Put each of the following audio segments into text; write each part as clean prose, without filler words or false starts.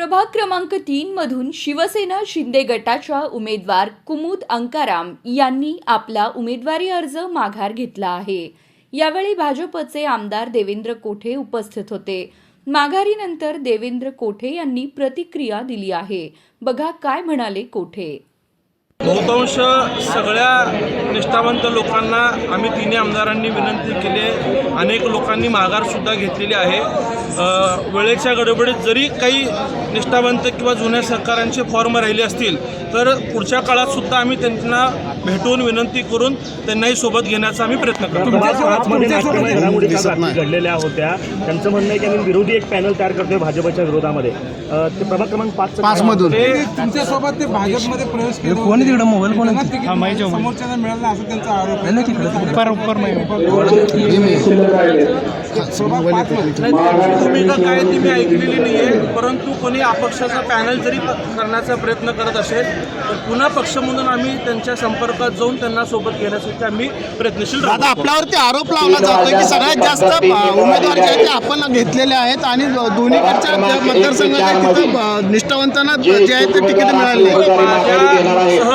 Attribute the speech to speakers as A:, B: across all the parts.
A: प्रभाग क्रमांक 3 मधून शिवसेना शिंदे गटाच्या उमेदवार कुमुद अंकाराम यांनी आपला उमेदवारी अर्ज माघार घेतला आहे। यावेळी भाजपचे आमदार देवेंद्र कोठे उपस्थित होते। माघारीनंतर देवेंद्र कोठे यांनी प्रतिक्रिया दिली आहे। बघा काय म्हणाले कोठे।
B: बहुतांश सगळ्या निष्ठावंत लोकांना आम्ही तिन्ही आमदारांनी विनंती केली आहे। अनेक लोकांनी माघारसुद्धा घेतलेली आहे। वेळेच्या गडबडीत जरी काही निष्ठावंत किंवा जुन्या सहकाऱ्यांचे फॉर्म राहिले असतील तर पुढच्या काळात सुद्धा आम्ही त्यांना भेटून विनंती करून त्यांनाही सोबत घेण्याचा आम्ही प्रयत्न करतो।
C: घडलेल्या होत्या त्यांचं म्हणणं आहे की आम्ही विरोधी एक पॅनल तयार करतोय भाजपच्या विरोधामध्ये। ते प्रभाग क्रमांक 5 मधून
D: तुमच्यासोबत ते भाजपमध्ये प्रवेश केला कोणी तिकडे मोबाईल समोरच्याला मिळाला असं त्यांचा आरोप आहे।
B: भूमिका काय ती मी ऐकलेली नाही आहे, परंतु कोणी अपक्षाचा पॅनल जरी करण्याचा प्रयत्न करत असेल तर पुन्हा पक्ष म्हणून आम्ही त्यांच्या संपर्कात जाऊन त्यांना सोबत घेण्यासाठी आम्ही प्रयत्नशील राहू।
E: आता आपल्यावरती आरोप लावला जातोय की सगळ्यात जास्त उमेदवार जे आहेत ते आपण घेतलेले आहेत आणि दोन्हीकडच्या मतदारसंघाच्या तिथं निष्ठावंतांना जे आहे ते तिकीट मिळाले।
B: माझ्यासह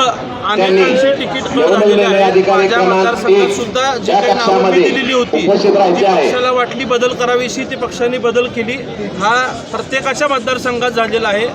B: अनेकांचे तिकीट झालेले आहे। माझ्या मतदारसंघात सुद्धा जी काही नावं मी दिलेली होती ती पक्षाला वाटली बदल करावीशी ती पक्षाने बदल केली। हा प्रत्येकाच्या मतदारसंघात झालेला आहे।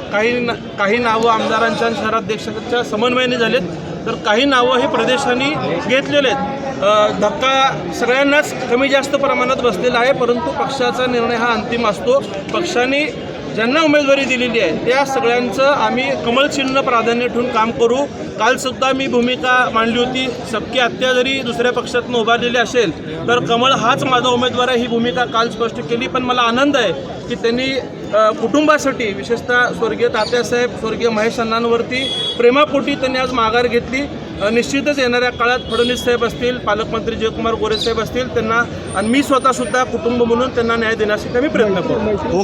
B: काही नावं आमदारांच्या आणि शहराध्यक्षांच्या समन्वयाने झालेत तर काही नावं हे प्रदेशांनी घेतलेले आहेत। धक्का सगळ्यांनाच कमी जास्त प्रमाणात बसलेला आहे, परंतु पक्षाचा निर्णय हा अंतिम असतो। पक्षाने ज्यांना उमेदवारी दिलेली आहे त्या सगळ्यांचं आम्ही कमळ चिन्ह प्राधान्य ठेवून काम करू। कालसुद्धा मी भूमिका मांडली होती, सबकी हत्या जरी दुसऱ्या पक्षातून उभारलेली असेल तर कमळ हाच माझा उमेदवार आहे ही भूमिका काल स्पष्ट केली। पण मला आनंद आहे की त्यांनी कुटुंबासाठी विशेषतः स्वर्गीय तात्यासाहेब स्वर्गीय महेश अण्णांवरती प्रेमापोटी त्यांनी आज माघार घेतली। निश्चितच येणाऱ्या काळात फडणवीस साहेब असतील, पालकमंत्री जयकुमार गोरे साहेब असतील, त्यांना आणि मी स्वतःसुद्धा कुटुंब म्हणून त्यांना न्याय देण्यासाठी आम्ही प्रयत्न करू।